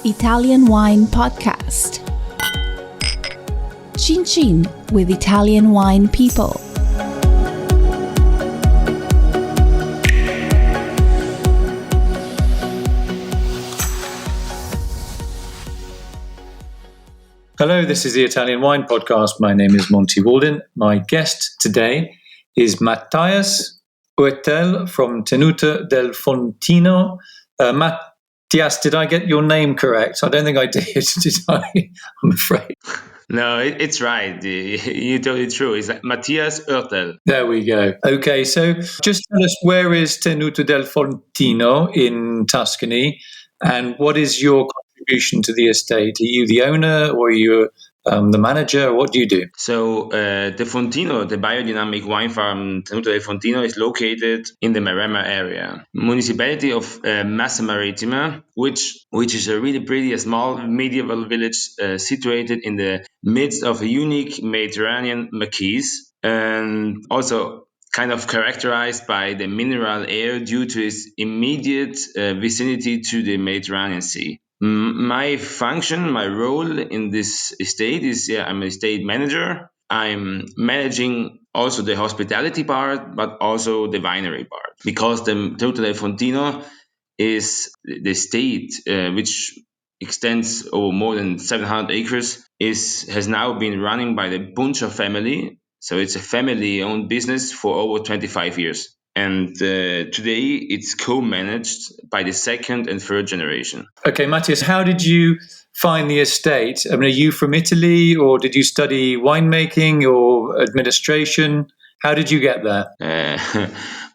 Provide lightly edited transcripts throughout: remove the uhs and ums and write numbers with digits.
Italian Wine Podcast. Chin Chin with Italian wine people. Hello, this is the Italian Wine Podcast. My name is Monty Waldin. My guest today is Matthias Oertel from Tenuta del Fontino. Matthias, did I get your name correct? I don't think I did I? I'm afraid. No, it's right. You told it true. It's Matthias Oertel. There we go. Okay, so just tell us, where is Tenuta del Fontino in Tuscany, and what is your contribution to the estate? Are you the owner, or are you the manager? What do you do? So the Fontino, the biodynamic wine farm Tenuta del Fontino, is located in the Maremma area, municipality of Massa Marittima, which is a really pretty, small medieval village situated in the midst of a unique Mediterranean maquis, and also kind of characterized by the mineral air due to its immediate vicinity to the Mediterranean Sea. My function, my role in this estate is I'm a estate manager. I'm managing also the hospitality part, but also the winery part, because the Tenuta del Fontino is the estate which extends over more than 700 acres, has now been running by the Buncha family. So it's a family-owned business for over 25 years. And today it's co-managed by the second and third generation. Okay, Matthias, how did you find the estate? I mean, are you from Italy, or did you study winemaking or administration? How did you get there?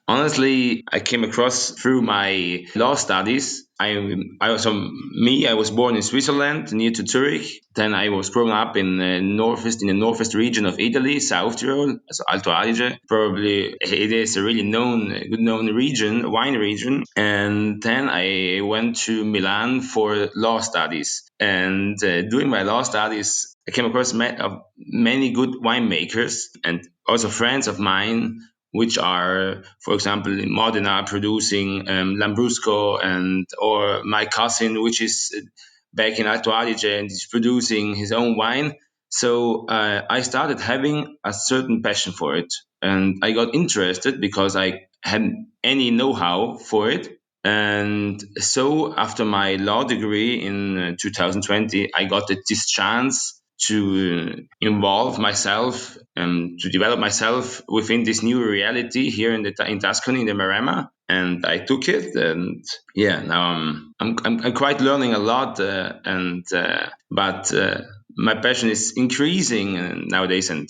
Honestly, I came across through my law studies. I was born in Switzerland, near to Zurich. Then I was grown up in the northwest region of Italy, South Tyrol, so Alto Adige. Probably it is a really good known region, wine region. And then I went to Milan for law studies. And during my law studies, I came across many good winemakers and also friends of mine, which are, for example, in Modena producing Lambrusco, or my cousin, which is back in Alto Adige and is producing his own wine. So I started having a certain passion for it, and I got interested because I hadn't any know-how for it. And so after my law degree in 2020, I got this chance to involve myself and to develop myself within this new reality here in Tuscany, in the Maremma, and I took it. And now I'm quite learning a lot, but my passion is increasing nowadays, and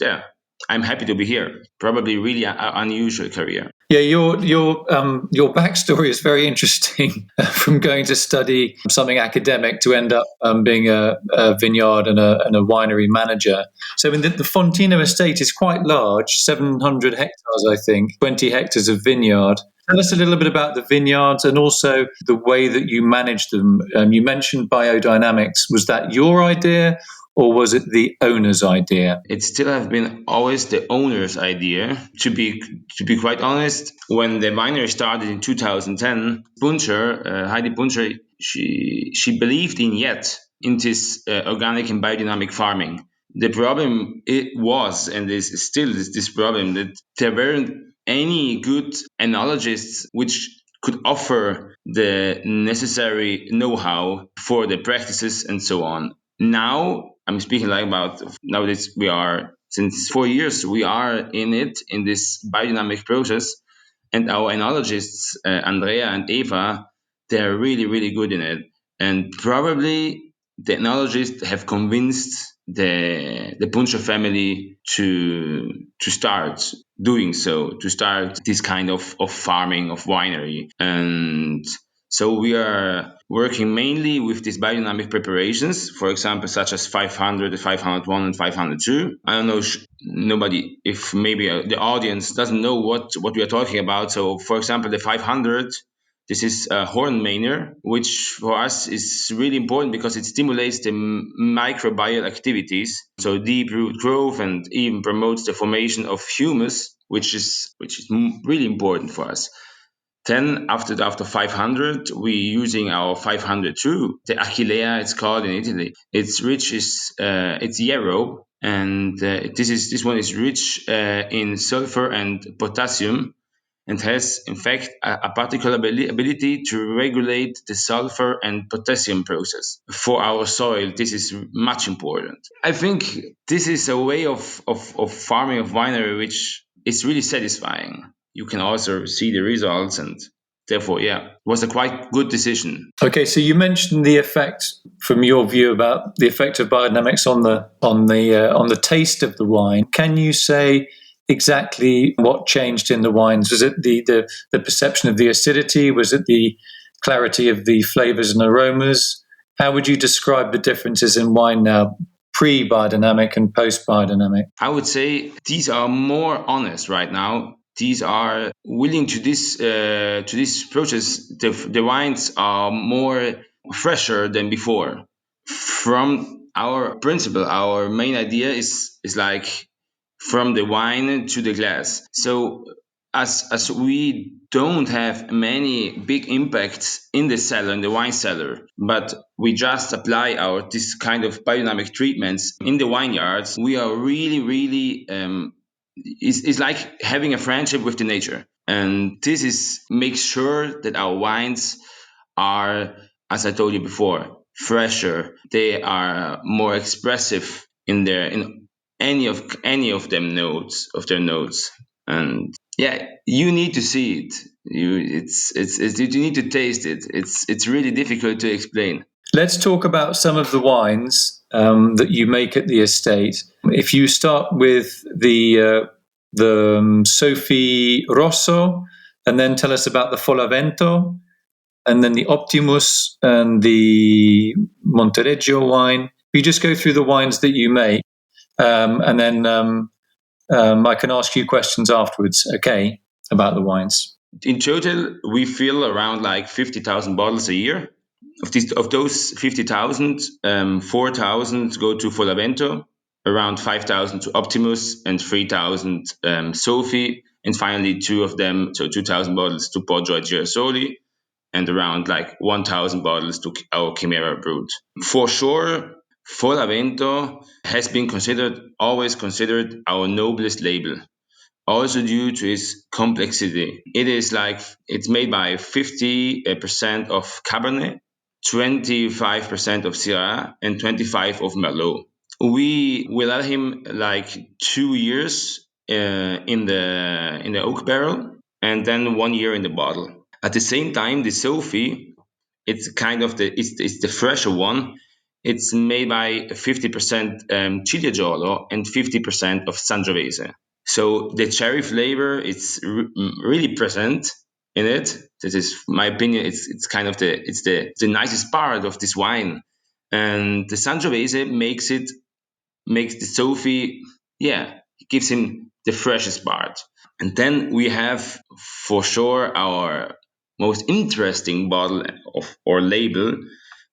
I'm happy to be here. Probably really an unusual career. Yeah, your backstory is very interesting. From going to study something academic to end up being a vineyard and a winery manager. So, the Fontino estate is quite large, 700 hectares, I think, 20 hectares of vineyard. Tell us a little bit about the vineyards and also the way that you manage them. You mentioned biodynamics. Was that your idea, or was it the owner's idea? It still has been always the owner's idea. To be quite honest, when the winery started in 2010, Heidi Buncher, she believed in this organic and biodynamic farming. The problem and is still this problem, that there weren't any good enologists which could offer the necessary know-how for the practices and so on. Now, I'm speaking about nowadays. We are, since 4 years, we are in this biodynamic process, and our enologists, Andrea and Eva, they're really, really good in it. And probably the enologists have convinced the Puncha family to start doing so, to start this kind of farming, of winery. And so we are working mainly with these biodynamic preparations, for example, such as 500, 501, and 502. I don't know, nobody, if maybe the audience doesn't know what we are talking about. So, for example, the 500, this is a horn manure, which for us is really important because it stimulates the microbial activities, so deep root growth, and even promotes the formation of humus, which is really important for us. Then after 500, we using our 502, the Achillea, it's called in Italy. It's rich it's yarrow, and this one is rich in sulfur and potassium, and has in fact a particular ability to regulate the sulfur and potassium process. For our soil, this is much important. I think this is a way of farming of winery which is really satisfying. You can also see the results, and therefore, yeah, it was a quite good decision. Okay, so you mentioned the effect, from your view, about the effect of biodynamics on the taste of the wine. Can you say exactly what changed in the wines? Was it the perception of the acidity? Was it the clarity of the flavors and aromas? How would you describe the differences in wine now, pre-biodynamic and post-biodynamic? I would say these are more honest right now. These are willing to this process. The wines are more fresher than before. From our principle, our main idea is like from the wine to the glass. So as we don't have many big impacts in the cellar, in the wine cellar, but we just apply our this kind of biodynamic treatments in the vineyards, we are really it's like having a friendship with the nature. And this is makes sure that our wines are, as I told you before, fresher. They are more expressive in any of them notes of their notes. And yeah, you need to see it. You need to taste it. It's really difficult to explain. Let's talk about some of the wines that you make at the estate. If you start with the Sophie Rosso, and then tell us about the Folavento, and then the Optimus and the Montereggio wine. You just go through the wines that you make, and then I can ask you questions afterwards, okay, about the wines. In total, we fill around like 50,000 bottles a year. Of those 50,000, 4,000 go to Folavento, around 5,000 to Optimus, and 3,000 Sophie, and finally two of them, so 2,000 bottles to Poggio e Girasoli, and around like 1,000 bottles to our Chimera Brut. For sure, Folavento has been always considered our noblest label, also due to its complexity. It's made by 50% of Cabernet, 25% of Syrah, and 25 of Merlot. We will let him like 2 years in the oak barrel, and then 1 year in the bottle. At the same time, the Sophie, it's kind of it's the fresher one. It's made by 50% Ciliegiolo and 50% of Sangiovese. So the cherry flavor is really present in it. This is my opinion. It's kind of the nicest part of this wine, and the Sangiovese makes the Sophie, yeah, it gives him the freshest part. And then we have for sure our most interesting bottle of or label.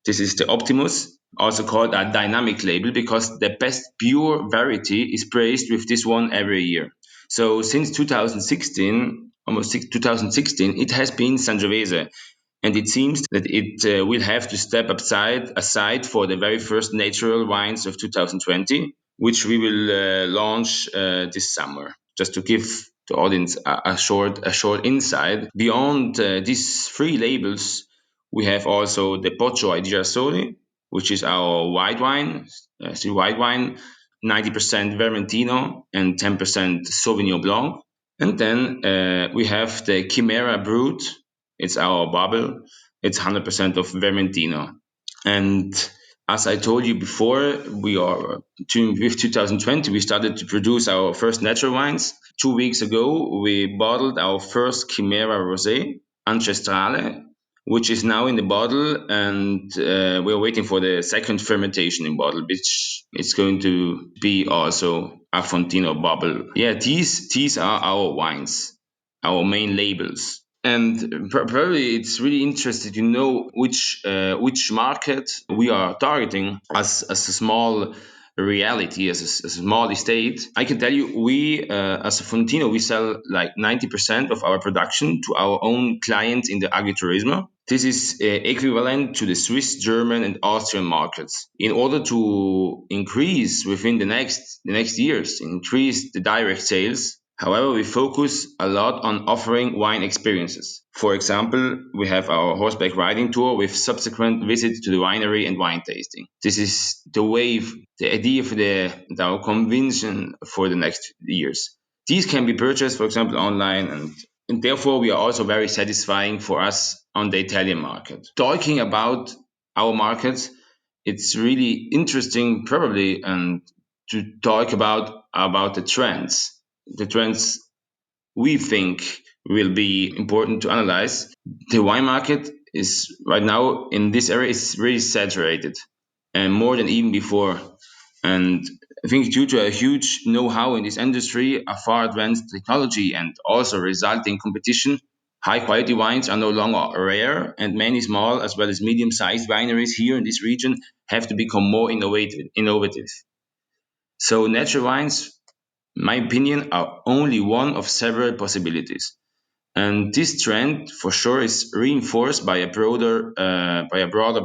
This is the Optimus, also called a dynamic label, because the best pure variety is praised with this one every year. So since 2016, almost 2016, it has been Sangiovese, and it seems that it will have to step aside for the very first natural wines of 2020, which we will launch this summer. Just to give the audience a short insight. Beyond these three labels, we have also the Poggio e Girasoli, which is our white wine, still white wine, 90% Vermentino and 10% Sauvignon Blanc. And then we have the Chimera Brut. It's our bubble. It's 100% of Vermentino. And as I told you before, with 2020, we started to produce our first natural wines. 2 weeks ago, we bottled our first Chimera Rosé, Ancestrale, which is now in the bottle, and we're waiting for the second fermentation in bottle, which is going to be also a Fontino bubble. Yeah, these are our wines, our main labels. And probably it's really interesting to know which market we are targeting as a small reality as a small estate, I can tell you, we as a Fontino, we sell like 90% of our production to our own clients in the agritourism. This is equivalent to the Swiss, German, and Austrian markets. In order to increase within the next years, increase the direct sales. However, we focus a lot on offering wine experiences. For example, we have our horseback riding tour with subsequent visits to the winery and wine tasting. This is the wave, the idea for our convention for the next years. These can be purchased, for example, online, and therefore we are also very satisfying for us on the Italian market. Talking about our market, it's really interesting probably to talk about the trends. The trends we think will be important to analyze. The wine market is right now in this area is really saturated, and more than even before. And I think due to a huge know-how in this industry, a far advanced technology, and also resulting competition, high quality wines are no longer rare, and many small as well as medium-sized wineries here in this region have to become more innovative. So natural wines, in my opinion, are only one of several possibilities. And this trend, for sure, is reinforced by a broader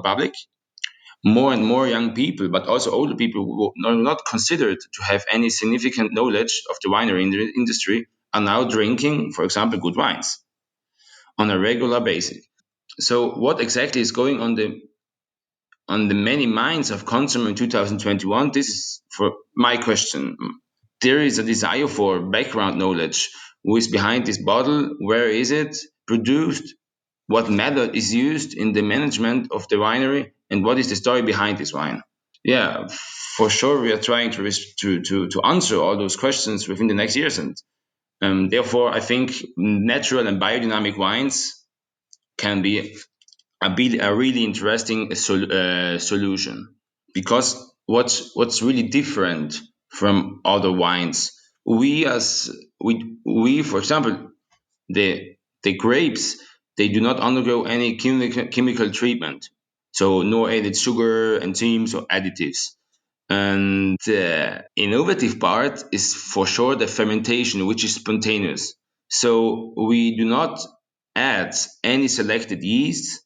public. More and more young people, but also older people who are not considered to have any significant knowledge of the winery industry, are now drinking, for example, good wines on a regular basis. So, what exactly is going on the many minds of consumers in 2021? This is for my question. There is a desire for background knowledge. Who is behind this bottle? Where is it produced? What method is used in the management of the winery? And what is the story behind this wine? Yeah, for sure, we are trying to answer all those questions within the next years. And therefore, I think natural and biodynamic wines can be a really interesting solution, because what's really different from other wines, we for example, the grapes, they do not undergo any chemical treatment, so no added sugar, enzymes, or additives. And the innovative part is for sure the fermentation, which is spontaneous. So we do not add any selected yeast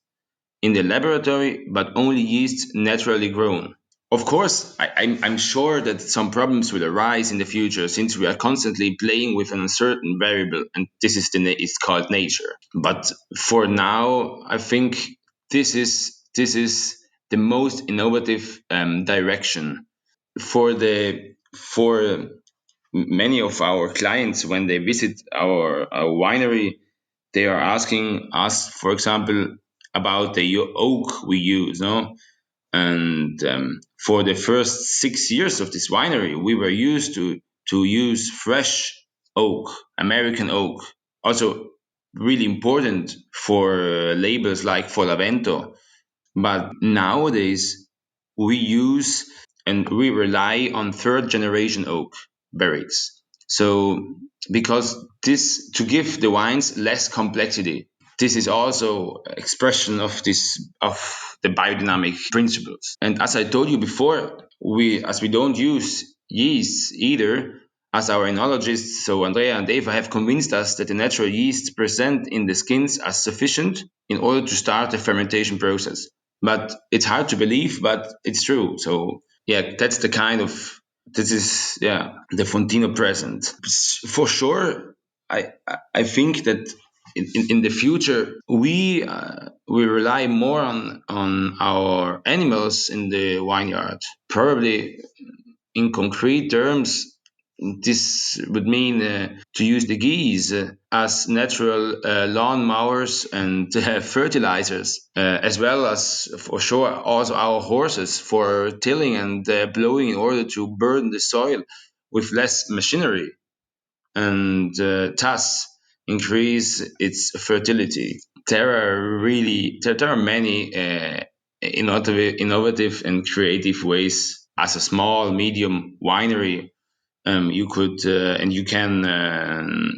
in the laboratory, but only yeast naturally grown. Of course, I'm sure that some problems will arise in the future, since we are constantly playing with an uncertain variable, and this is it's called nature. But for now, I think this is the most innovative direction for many of our clients. When they visit our winery, they are asking us, for example, about the oak we use, no? And for the first 6 years of this winery, we were used to use fresh oak, American oak. Also, really important for labels like Folavento. But nowadays, we use and we rely on third generation oak barricks. So, because this to give the wines less complexity, this is also expression of the biodynamic principles. And as I told you before, we don't use yeast either, as our enologists, so Andrea and Eva, have convinced us that the natural yeast present in the skins are sufficient in order to start the fermentation process. But it's hard to believe, but it's true. So yeah, that's the kind of this is the Fontino present. For sure, I think that in the future we rely more on our animals in the vineyard. Probably in concrete terms, this would mean to use the geese as natural lawn mowers and fertilizers, as well as for sure also our horses for tilling and blowing in order to burden the soil with less machinery, and thus increase its fertility. There are many innovative and creative ways as a small medium winery you could and you can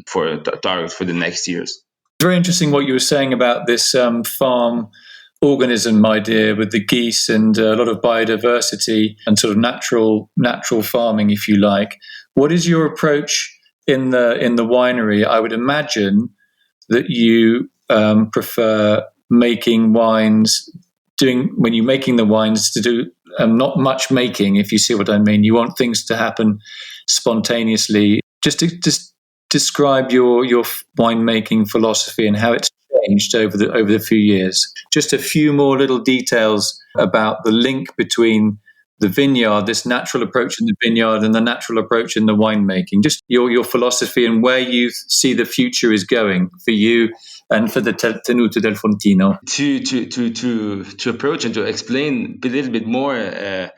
for target for the next years. Very interesting what you were saying about this farm organism idea with the geese and a lot of biodiversity and sort of natural farming, if you like. What is your approach in the winery? I would imagine that you prefer making wines, when you're making the wines, to do not much making, if you see what I mean. You want things to happen spontaneously. Just describe your winemaking philosophy and how it's changed over the few years. Just a few more little details about the link between the vineyard, this natural approach in the vineyard, and the natural approach in the winemaking. Just your philosophy and where you see the future is going for you and for the Tenuta del Fontino. To approach and to explain a little bit more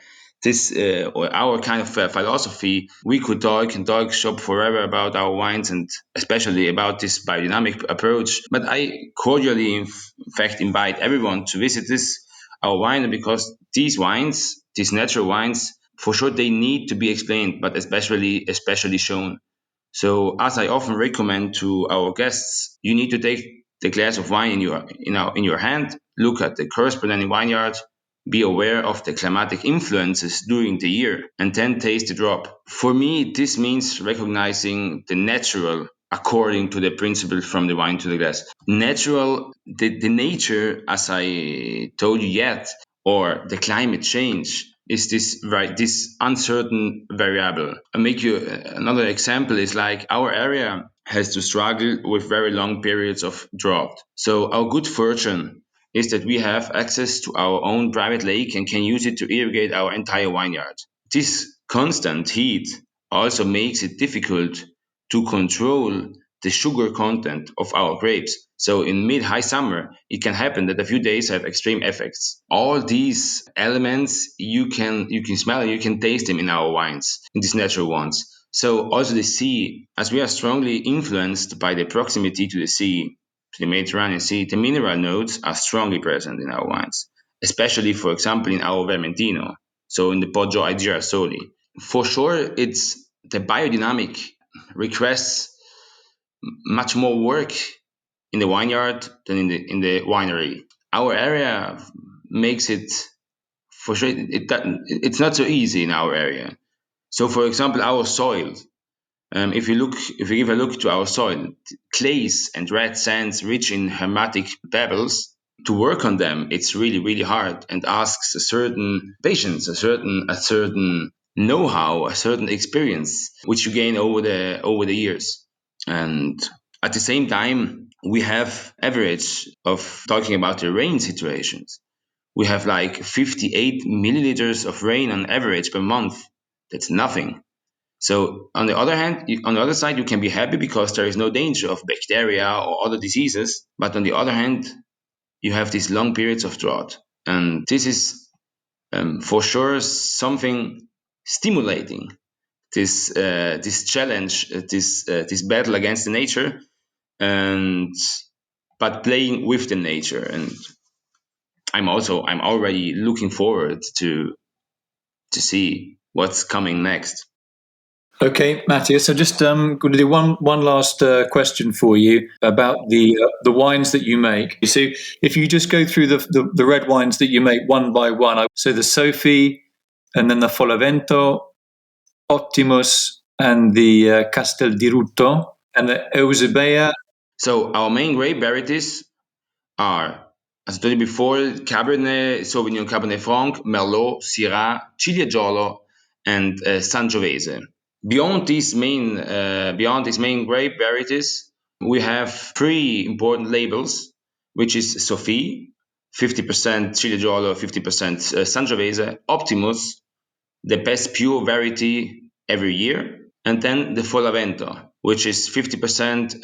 this or our kind of philosophy, we could talk shop forever about our wines and especially about this biodynamic approach. But I cordially, in fact, invite everyone to visit our winery, because these wines, these natural wines, for sure they need to be explained, but especially shown. So, as I often recommend to our guests, you need to take the glass of wine in your hand, look at the corresponding vineyard, be aware of the climatic influences during the year, and then taste the drop. For me, this means recognizing the natural according to the principle from the wine to the glass. Natural, the nature, as I told you yet, or the climate change is this uncertain variable. I'll make you another example is like our area has to struggle with very long periods of drought. So our good fortune is that we have access to our own private lake and can use it to irrigate our entire vineyard. This constant heat also makes it difficult to control the sugar content of our grapes. So in mid-high summer, it can happen that a few days have extreme effects. All these elements you can smell, you can taste them in our wines, in these natural ones. So also the sea, as we are strongly influenced by the proximity to the sea, to the Mediterranean Sea, the mineral notes are strongly present in our wines, especially, for example, in our Vermentino, so in the Poggio ai Girasoli. For sure, it's the biodynamic requests much more work in the vineyard than in the winery. Our area makes it, for sure, it's not so easy in our area. So, for example, our soil. If you give a look to our soil, clays and red sands rich in hermetic pebbles, to work on them, it's really, really hard and asks a certain patience, a certain know-how, a certain experience, which you gain over the years. And at the same time, we have average of talking about the rain situations. We have like 58 milliliters of rain on average per month. That's nothing. So on the other hand, on the other side, you can be happy because there is no danger of bacteria or other diseases. But on the other hand, you have these long periods of drought. And this is for sure something stimulating, this challenge, this battle against the nature, and but playing with the nature. And I'm already looking forward to see what's coming next. Okay, Matthias. So just going to do one last question for you about the wines that you make. So if you just go through the red wines that you make one by one. So the Sophie, and then the Folavento, Optimus, and the Castel di Rutto, and the Eusebia. So our main grape varieties are, as I told you before, Cabernet Sauvignon, Cabernet Franc, Merlot, Syrah, Ciliegiolo, and Sangiovese. Beyond these main grape varieties, we have three important labels, which is Sophie, 50% Ciliegiolo, 50% Sangiovese, Optimus, the best pure variety every year, and then the Folavento, which is 50%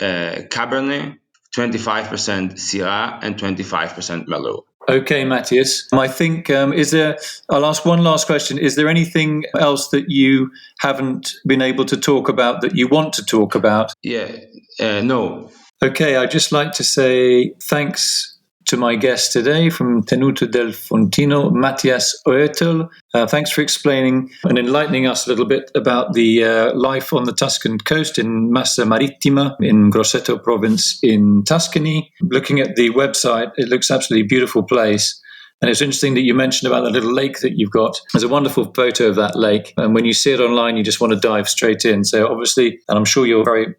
Cabernet, 25% Syrah, and 25% Merlot. Okay, Matthias. I think, I'll ask one last question. Is there anything else that you haven't been able to talk about that you want to talk about? Yeah, no. Okay, I'd just like to say thanks to my guest today from Tenuta del Fontino, Matthias Oertel. Thanks for explaining and enlightening us a little bit about the life on the Tuscan coast in Massa Marittima in Grosseto province in Tuscany. Looking at the website, it looks absolutely beautiful place. And it's interesting that you mentioned about the little lake that you've got. There's a wonderful photo of that lake. And when you see it online, you just want to dive straight in. So obviously, and I'm sure you're very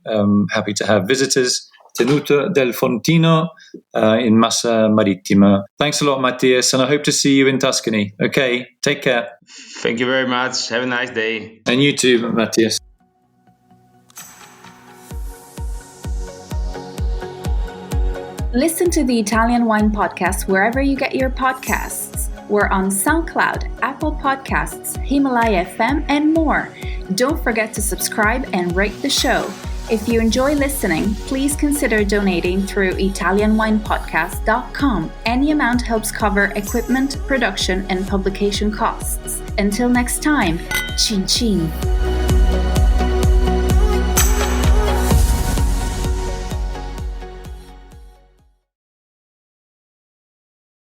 happy to have visitors, Tenuta del Fontino in Massa Marittima. Thanks a lot, Matthias, and I hope to see you in Tuscany. Okay, take care. Thank you very much. Have a nice day. And you too, Matthias. Listen to the Italian Wine Podcast wherever you get your podcasts. We're on SoundCloud, Apple Podcasts, Himalaya FM, and more. Don't forget to subscribe and rate the show. If you enjoy listening, please consider donating through ItalianWinePodcast.com. Any amount helps cover equipment, production, and publication costs. Until next time, cin cin.